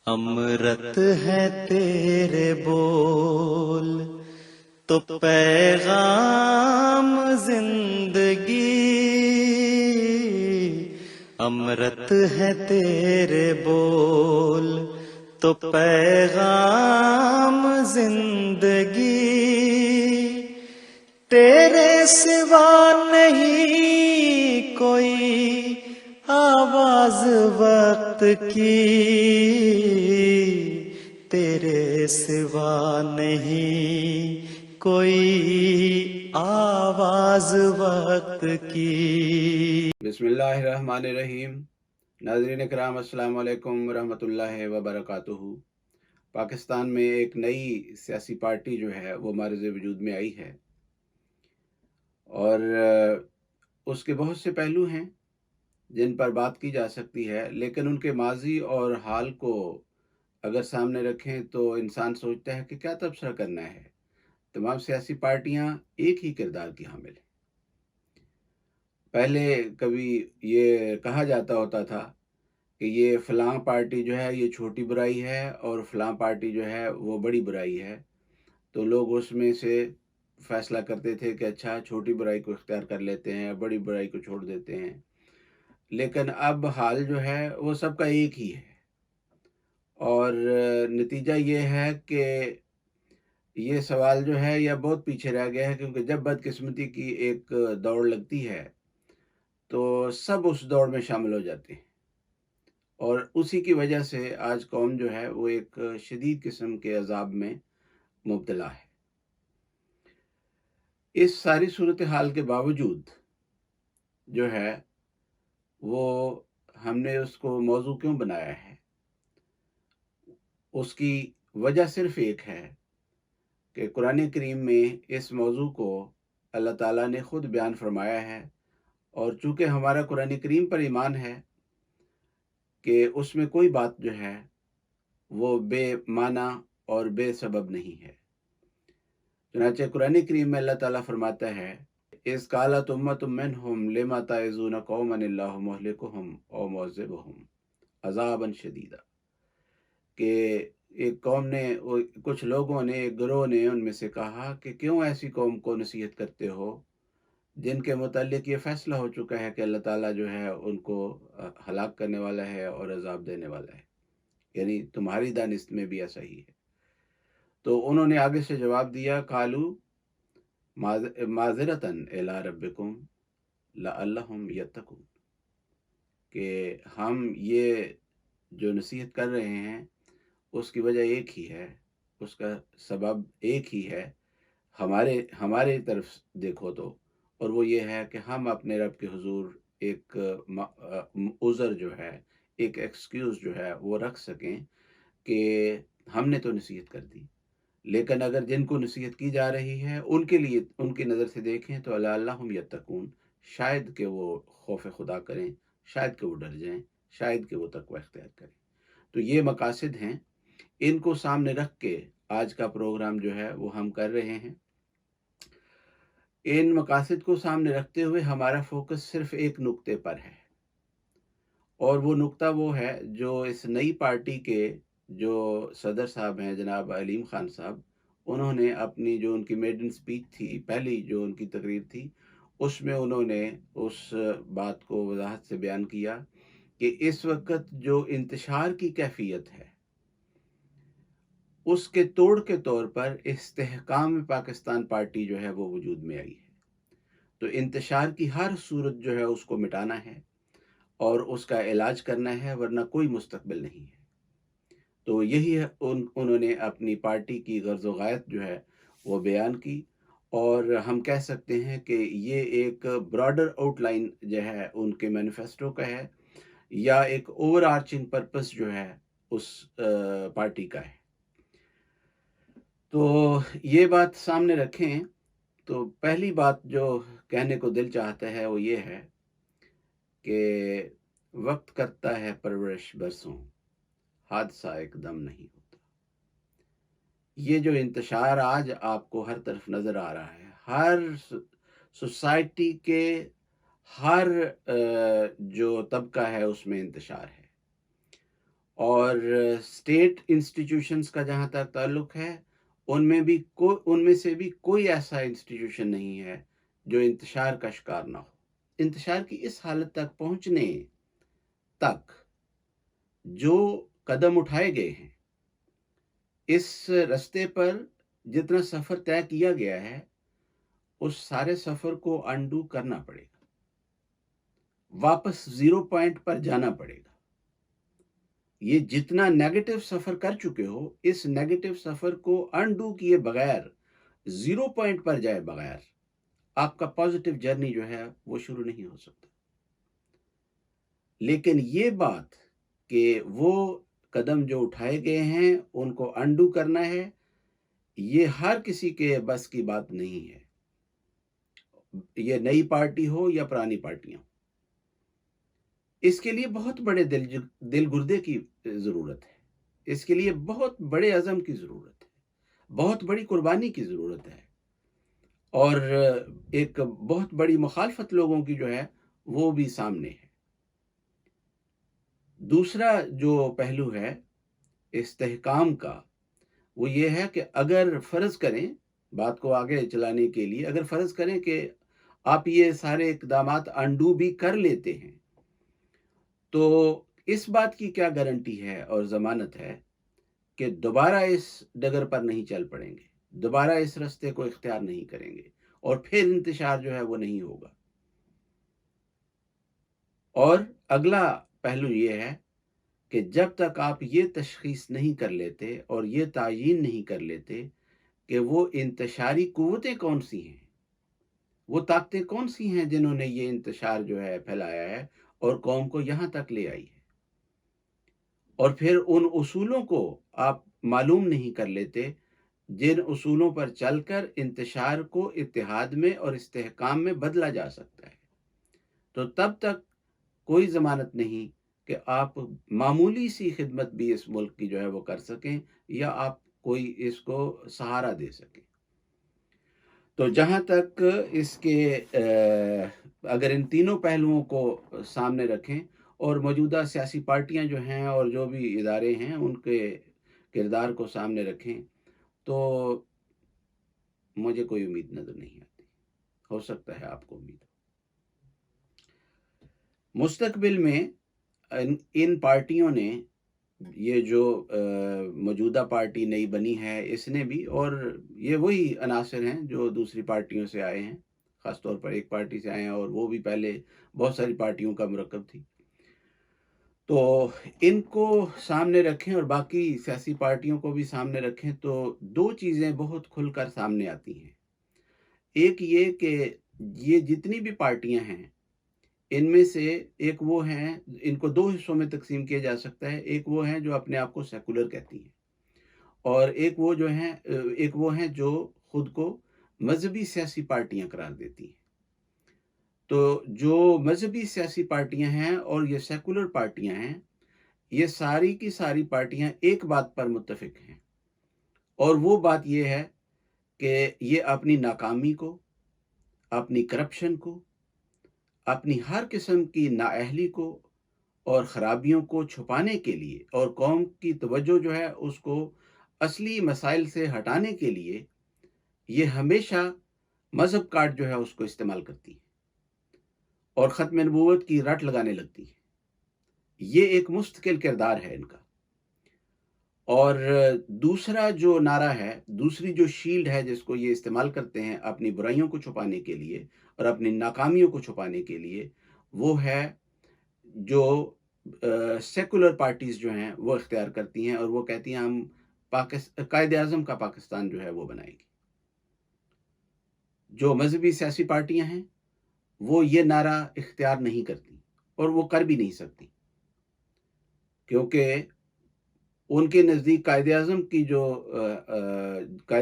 امرت ہے تیرے بول تو پیغام زندگی، امرت ہے تیرے بول تو پیغام زندگی، تیرے سوا نہیں کوئی آواز وقت کی، تیرے سوا نہیں کوئی آواز وقت کی۔ بسم اللہ الرحمن الرحیم۔ ناظرین کرام السلام علیکم ورحمۃ اللہ وبرکاتہ۔ پاکستان میں ایک نئی سیاسی پارٹی جو ہے وہ معرض وجود میں آئی ہے، اور اس کے بہت سے پہلو ہیں جن پر بات کی جا سکتی ہے، لیکن ان کے ماضی اور حال کو اگر سامنے رکھیں تو انسان سوچتا ہے کہ کیا تبصرہ کرنا ہے۔ تمام سیاسی پارٹیاں ایک ہی کردار کی حامل ہیں۔ پہلے کبھی یہ کہا جاتا ہوتا تھا کہ یہ فلاں پارٹی جو ہے یہ چھوٹی برائی ہے اور فلاں پارٹی جو ہے وہ بڑی برائی ہے، تو لوگ اس میں سے فیصلہ کرتے تھے کہ اچھا چھوٹی برائی کو اختیار کر لیتے ہیں، بڑی برائی کو چھوڑ دیتے ہیں۔ لیکن اب حال جو ہے وہ سب کا ایک ہی ہے، اور نتیجہ یہ ہے کہ یہ سوال جو ہے یہ بہت پیچھے رہ گیا ہے، کیونکہ جب بدقسمتی کی ایک دوڑ لگتی ہے تو سب اس دوڑ میں شامل ہو جاتے ہیں، اور اسی کی وجہ سے آج قوم جو ہے وہ ایک شدید قسم کے عذاب میں مبتلا ہے۔ اس ساری صورتحال کے باوجود جو ہے وہ ہم نے اس کو موضوع کیوں بنایا ہے، اس کی وجہ صرف ایک ہے کہ قرآن کریم میں اس موضوع کو اللہ تعالیٰ نے خود بیان فرمایا ہے، اور چونکہ ہمارا قرآن کریم پر ایمان ہے کہ اس میں کوئی بات جو ہے وہ بے معنی اور بے سبب نہیں ہے۔ چنانچہ قرآن کریم میں اللہ تعالیٰ فرماتا ہے اِذْ قَالَتْ أُمَّةٌ مِّنْهُمْ لِمَ تَعِظُونَ قَوْمًا اللَّهُ مُهْلِكُهُمْ أَوْ مُعَذِّبُهُمْ عَذَابًا شَدِيدًا، کہ ایک قوم نے، کچھ لوگوں نے، ایک گروہ نے ان میں سے کہا کہ کیوں ایسی قوم کو نصیحت کرتے ہو جن کے متعلق یہ فیصلہ ہو چکا ہے کہ اللہ تعالیٰ جو ہے ان کو ہلاک کرنے والا ہے اور عذاب دینے والا ہے، یعنی تمہاری دانست میں بھی ایسا ہی ہے۔ تو انہوں نے آگے سے جواب دیا قالوا معذرتاً الی ربکم لعلہم یتقون، کہ ہم یہ جو نصیحت کر رہے ہیں اس کی وجہ ایک ہی ہے، اس کا سبب ایک ہی ہے، ہمارے طرف دیکھو تو، اور وہ یہ ہے کہ ہم اپنے رب کے حضور ایک عذر جو ہے، ایک ایکسکیوز جو ہے وہ رکھ سکیں کہ ہم نے تو نصیحت کر دی، لیکن اگر جن کو نصیحت کی جا رہی ہے ان کے لیے، ان کی نظر سے دیکھیں تو لعلہم یتقون، شاید کہ وہ خوف خدا کریں، شاید کہ وہ ڈر جائیں، شاید کہ وہ تقوی اختیار کریں۔ تو یہ مقاصد ہیں، ان کو سامنے رکھ کے آج کا پروگرام جو ہے وہ ہم کر رہے ہیں۔ ان مقاصد کو سامنے رکھتے ہوئے ہمارا فوکس صرف ایک نقطے پر ہے، اور وہ نقطہ وہ ہے جو اس نئی پارٹی کے جو صدر صاحب ہیں جناب علیم خان صاحب، انہوں نے اپنی جو ان کی میڈن سپیچ تھی، پہلی جو ان کی تقریر تھی، اس میں انہوں نے اس بات کو وضاحت سے بیان کیا کہ اس وقت جو انتشار کی کیفیت ہے اس کے توڑ کے طور پر استحکام پاکستان پارٹی جو ہے وہ وجود میں آئی ہے۔ تو انتشار کی ہر صورت جو ہے اس کو مٹانا ہے اور اس کا علاج کرنا ہے، ورنہ کوئی مستقبل نہیں ہے۔ تو یہی انہوں نے اپنی پارٹی کی غرض و غایت جو ہے وہ بیان کی، اور ہم کہہ سکتے ہیں کہ یہ ایک براڈر آؤٹ لائن جو ہے ان کے مینیفیسٹو کا ہے، یا ایک اوور آرچنگ پرپس جو ہے اس پارٹی کا ہے۔ تو یہ بات سامنے رکھیں تو پہلی بات جو کہنے کو دل چاہتا ہے وہ یہ ہے کہ وقت کرتا ہے پرورش برسوں، حادثہ ایک دم نہیں ہوتا۔ یہ جو انتشار آج آپ کو ہر طرف نظر آ رہا ہے، ہر سوسائٹی کے ہر جو طبقہ ہے اس میں انتشار ہے، اور اسٹیٹ انسٹیٹیوشنز کا جہاں تک تعلق ہے ان میں سے بھی کوئی ایسا انسٹیٹیوشن نہیں ہے جو انتشار کا شکار نہ ہو۔ انتشار کی اس حالت تک پہنچنے تک جو قدم اٹھائے گئے ہیں، اس رستے پر جتنا سفر طے کیا گیا ہے، اس سارے سفر کو انڈو کرنا پڑے گا، واپس 0 پوائنٹ پر جانا پڑے گا۔ یہ جتنا نیگیٹو سفر کر چکے ہو، اس نیگیٹو سفر کو انڈو کیے بغیر، 0 پوائنٹ پر جائے بغیر، آپ کا پازیٹیو جرنی جو ہے وہ شروع نہیں ہو سکتا۔ لیکن یہ بات کہ وہ قدم جو اٹھائے گئے ہیں ان کو انڈو کرنا ہے، یہ ہر کسی کے بس کی بات نہیں ہے، یہ نئی پارٹی ہو یا پرانی پارٹیاں۔ اس کے لیے بہت بڑے دل گردے کی ضرورت ہے، اس کے لیے بہت بڑے عزم کی ضرورت ہے، بہت بڑی قربانی کی ضرورت ہے، اور ایک بہت بڑی مخالفت لوگوں کی جو ہے وہ بھی سامنے ہے۔ دوسرا جو پہلو ہے استحکام کا، وہ یہ ہے کہ اگر فرض کریں بات کو آگے چلانے کے لیے، اگر فرض کریں کہ آپ یہ سارے اقدامات انڈو بھی کر لیتے ہیں، تو اس بات کی کیا گارنٹی ہے اور ضمانت ہے کہ دوبارہ اس ڈگر پر نہیں چل پڑیں گے، دوبارہ اس رستے کو اختیار نہیں کریں گے، اور پھر انتشار جو ہے وہ نہیں ہوگا۔ اور اگلا پہلو یہ ہے کہ جب تک آپ یہ تشخیص نہیں کر لیتے اور یہ تعیین نہیں کر لیتے کہ وہ انتشاری قوتیں کون سی ہیں، وہ طاقتیں کون سی ہیں جنہوں نے یہ انتشار جو ہے پھیلایا ہے اور قوم کو یہاں تک لے آئی ہے، اور پھر ان اصولوں کو آپ معلوم نہیں کر لیتے جن اصولوں پر چل کر انتشار کو اتحاد میں اور استحکام میں بدلا جا سکتا ہے، تو تب تک کوئی ضمانت نہیں کہ آپ معمولی سی خدمت بھی اس ملک کی جو ہے وہ کر سکیں، یا آپ کوئی اس کو سہارا دے سکیں۔ تو جہاں تک اس کے اگر ان تینوں پہلوؤں کو سامنے رکھیں اور موجودہ سیاسی پارٹیاں جو ہیں اور جو بھی ادارے ہیں ان کے کردار کو سامنے رکھیں، تو مجھے کوئی امید نظر نہیں آتی۔ ہو سکتا ہے آپ کو امید ہو۔ مستقبل میں ان پارٹیوں نے، یہ جو موجودہ پارٹی نئی بنی ہے، اس نے بھی، اور یہ وہی عناصر ہیں جو دوسری پارٹیوں سے آئے ہیں، خاص طور پر ایک پارٹی سے آئے ہیں، اور وہ بھی پہلے بہت ساری پارٹیوں کا مرکب تھی، تو ان کو سامنے رکھیں اور باقی سیاسی پارٹیوں کو بھی سامنے رکھیں تو دو چیزیں بہت کھل کر سامنے آتی ہیں۔ ایک یہ کہ یہ جتنی بھی پارٹیاں ہیں، ان میں سے ایک وہ ہیں، ان کو دو حصوں میں تقسیم کیا جا سکتا ہے، ایک وہ ہیں جو اپنے آپ کو سیکولر کہتی ہیں، اور ایک وہ ہیں جو خود کو مذہبی سیاسی پارٹیاں قرار دیتی ہیں۔ تو جو مذہبی سیاسی پارٹیاں ہیں اور یہ سیکولر پارٹیاں ہیں، یہ ساری کی ساری پارٹیاں ایک بات پر متفق ہیں، اور وہ بات یہ ہے کہ یہ اپنی ناکامی کو، اپنی کرپشن کو، اپنی ہر قسم کی نااہلی کو اور خرابیوں کو چھپانے کے لیے، اور قوم کی توجہ جو ہے اس کو اصلی مسائل سے ہٹانے کے لیے، یہ ہمیشہ مذہب کارڈ جو ہے اس کو استعمال کرتی ہے اور ختم نبوت کی رٹ لگانے لگتی ہے۔ یہ ایک مستقل کردار ہے ان کا۔ اور دوسرا جو نعرہ ہے، دوسری جو شیلڈ ہے جس کو یہ استعمال کرتے ہیں اپنی برائیوں کو چھپانے کے لیے اور اپنی ناکامیوں کو چھپانے کے لیے، وہ ہے جو سیکولر پارٹیز جو ہیں وہ اختیار کرتی ہیں، اور وہ کہتی ہیں ہم قائد اعظم کا پاکستان جو ہے وہ بنائیں گے۔ جو مذہبی سیاسی پارٹیاں ہیں وہ یہ نعرہ اختیار نہیں کرتی، اور وہ کر بھی نہیں سکتی، کیونکہ ان کے نزدیک قائد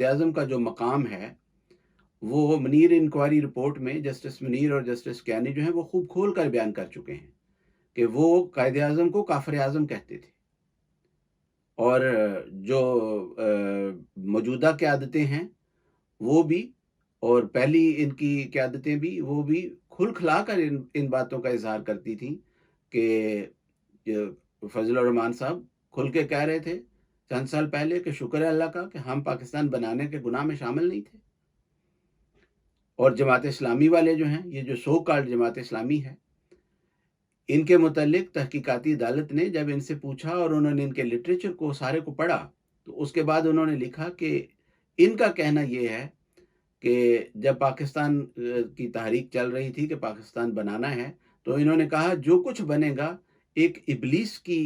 اعظم کا جو مقام ہے، وہ منیر انکوائری رپورٹ میں جسٹس منیر اور جسٹس کیانی جو ہیں وہ خوب کھول کر بیان کر چکے ہیں کہ وہ قائد اعظم کو کافر اعظم کہتے تھے، اور جو موجودہ قیادتیں ہیں وہ بھی، اور پہلی ان کی قیادتیں بھی، وہ بھی کھل کھلا کر ان باتوں کا اظہار کرتی تھیں کہ فضل الرحمان صاحب کھل کے کہہ رہے تھے چند سال پہلے کہ شکر ہے اللہ کا کہ ہم پاکستان بنانے کے گناہ میں شامل نہیں تھے. اور جماعت اسلامی والے جو ہیں، یہ جو سو کالڈ جماعت اسلامی ہے، ان کے متعلق تحقیقاتی عدالت نے جب ان سے پوچھا اور انہوں نے ان کے لٹریچر کو سارے کو پڑھا، تو اس کے بعد انہوں نے لکھا کہ ان کا کہنا یہ ہے کہ جب پاکستان کی تحریک چل رہی تھی کہ پاکستان بنانا ہے، تو انہوں نے کہا جو کچھ بنے گا ایک ابلیس کی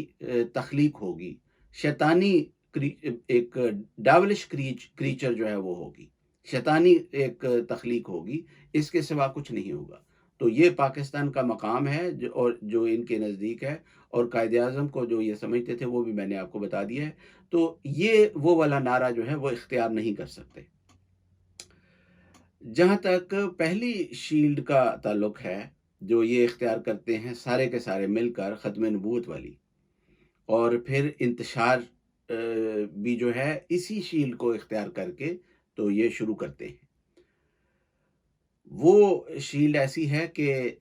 تخلیق ہوگی، شیطانی ایک ڈیولش کریچر جو ہے وہ ہوگی، شیطانی ایک تخلیق ہوگی، اس کے سوا کچھ نہیں ہوگا. تو یہ پاکستان کا مقام ہے اور جو ان کے نزدیک ہے، اور قائد اعظم کو جو یہ سمجھتے تھے وہ بھی میں نے آپ کو بتا دیا ہے. تو یہ وہ والا نعرہ جو ہے وہ اختیار نہیں کر سکتے. جہاں تک پہلی شیلڈ کا تعلق ہے جو یہ اختیار کرتے ہیں سارے کے سارے مل کر، ختم نبوت والی، اور پھر انتشار بھی جو ہے اسی شیلڈ کو اختیار کر کے تو یہ شروع کرتے ہیں. وہ شیلڈ ایسی ہے کہ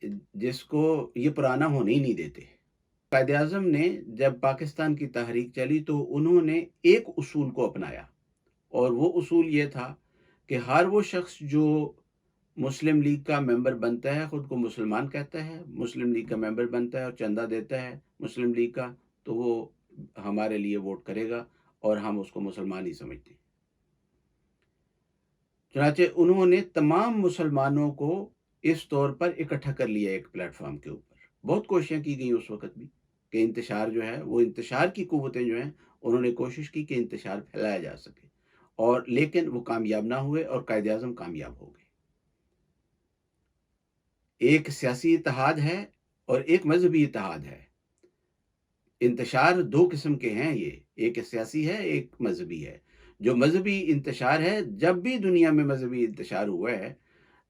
جس کو یہ پرانا ہونے ہی نہیں دیتے. قائد اعظم نے جب پاکستان کی تحریک چلی تو انہوں نے ایک اصول کو اپنایا، اور وہ اصول یہ تھا کہ ہر وہ شخص جو مسلم لیگ کا ممبر بنتا ہے، خود کو مسلمان کہتا ہے، مسلم لیگ کا ممبر بنتا ہے اور چندہ دیتا ہے مسلم لیگ کا، تو وہ ہمارے لیے ووٹ کرے گا اور ہم اس کو مسلمان ہی سمجھتے ہیں. چنانچہ انہوں نے تمام مسلمانوں کو اس طور پر اکٹھا کر لیا ایک پلیٹ فارم کے اوپر. بہت کوششیں کی گئیں اس وقت بھی کہ انتشار جو ہے وہ انتشار کی قوتیں جو ہیں انہوں نے کوشش کی کہ انتشار پھیلایا جا سکے، اور لیکن وہ کامیاب نہ ہوئے اور قائد اعظم کامیاب ہو گئے. ایک سیاسی اتحاد ہے اور ایک مذہبی اتحاد ہے. انتشار دو قسم کے ہیں، یہ ایک سیاسی ہے ایک مذہبی ہے. جو مذہبی انتشار ہے، جب بھی دنیا میں مذہبی انتشار ہوا ہے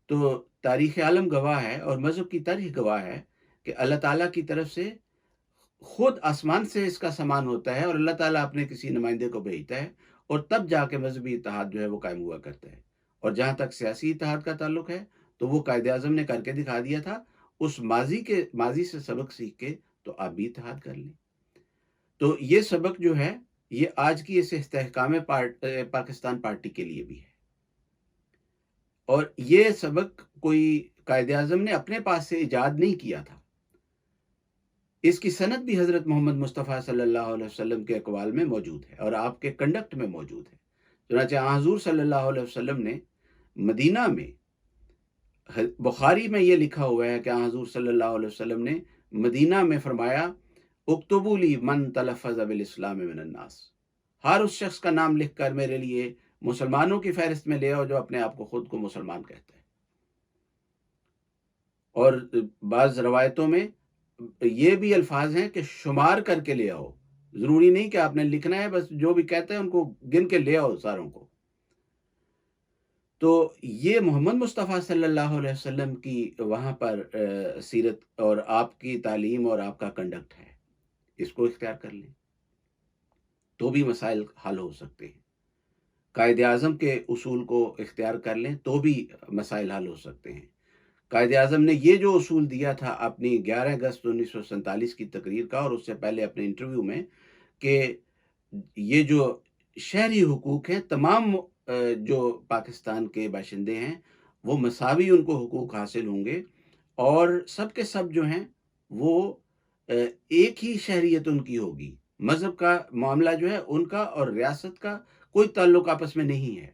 تو تاریخ عالم گواہ ہے اور مذہب کی تاریخ گواہ ہے کہ اللہ تعالیٰ کی طرف سے خود آسمان سے اس کا سامان ہوتا ہے، اور اللہ تعالیٰ اپنے کسی نمائندے کو بھیجتا ہے، اور تب جا کے مذہبی اتحاد جو ہے وہ قائم ہوا کرتا ہے. اور جہاں تک سیاسی اتحاد کا تعلق ہے تو وہ قائد اعظم نے کر کے دکھا دیا تھا. اس ماضی سے سبق سیکھ کے تو آپ بھی اتحاد کر لیں. تو یہ سبق جو ہے یہ آج کی اس استحکام پاکستان پارٹی کے لیے بھی ہے. اور یہ سبق کوئی قائد اعظم نے اپنے پاس سے ایجاد نہیں کیا تھا. اس کی سند بھی حضرت محمد مصطفیٰ صلی اللہ علیہ وسلم کے اقوال میں موجود ہے اور آپ کے کنڈکٹ میں موجود ہے. چنانچہ حضور صلی اللہ علیہ وسلم نے مدینہ میں، بخاری میں یہ لکھا ہوا ہے کہ حضور صلی اللہ علیہ وسلم نے مدینہ میں فرمایا، اکتبوا لی من تلفظ بالاسلام من الناس، ہر اس شخص کا نام لکھ کر میرے لیے مسلمانوں کی فہرست میں لے آؤ جو اپنے آپ کو خود کو مسلمان کہتا ہے. اور بعض روایتوں میں یہ بھی الفاظ ہیں کہ شمار کر کے لے آؤ. ضروری نہیں کہ آپ نے لکھنا ہے، بس جو بھی کہتے ہیں ان کو گن کے لے آؤ ساروں کو. تو یہ محمد مصطفیٰ صلی اللہ علیہ وسلم کی وہاں پر سیرت اور آپ کی تعلیم اور آپ کا کنڈکٹ ہے. اس کو اختیار کر لیں تو بھی مسائل حل ہو سکتے ہیں. قائد اعظم کے اصول کو اختیار کر لیں تو بھی مسائل حل ہو سکتے ہیں. قائد اعظم نے یہ جو اصول دیا تھا اپنی 11 اگست 1947 کی تقریر کا، اور اس سے پہلے اپنے انٹرویو میں، کہ یہ جو شہری حقوق ہیں، تمام جو پاکستان کے باشندے ہیں وہ مساوی ان کو حقوق حاصل ہوں گے، اور سب کے سب جو ہیں وہ ایک ہی شہریت ان کی ہوگی. مذہب کا معاملہ جو ہے ان کا اور ریاست کا کوئی تعلق آپس میں نہیں ہے.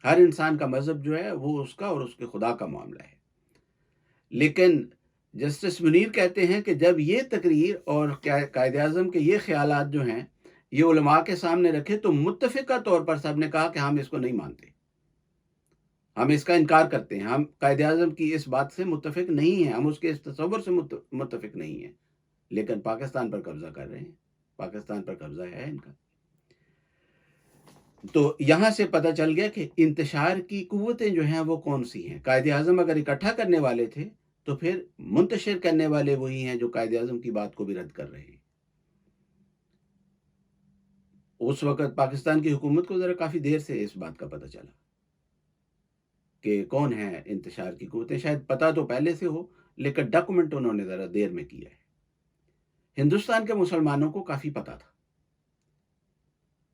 ہر انسان کا مذہب جو ہے وہ اس کا اور اس کے خدا کا معاملہ ہے. لیکن جسٹس منیر کہتے ہیں کہ جب یہ تقریر اور قائد اعظم کے یہ خیالات جو ہیں یہ علماء کے سامنے رکھے تو متفقہ طور پر سب نے کہا کہ ہم اس کو نہیں مانتے، ہم اس کا انکار کرتے ہیں، ہم قائد اعظم کی اس بات سے متفق نہیں ہیں، ہم اس کے اس تصور سے متفق نہیں ہیں. لیکن پاکستان پر قبضہ کر رہے ہیں، پاکستان پر قبضہ ہے ان کا. تو یہاں سے پتہ چل گیا کہ انتشار کی قوتیں جو ہیں وہ کون سی ہیں. قائد اعظم اگر اکٹھا کرنے والے تھے تو پھر منتشر کرنے والے وہی ہیں جو قائد اعظم کی بات کو بھی رد کر رہے ہیں. اس وقت پاکستان کی حکومت کو ذرا کافی دیر سے اس بات کا پتہ چلا کہ کون ہے انتشار کی قوتیں. شاید پتہ تو پہلے سے ہو لیکن ڈاکومنٹ انہوں نے ذرا دیر میں کیا ہے. ہندوستان کے مسلمانوں کو کافی پتہ تھا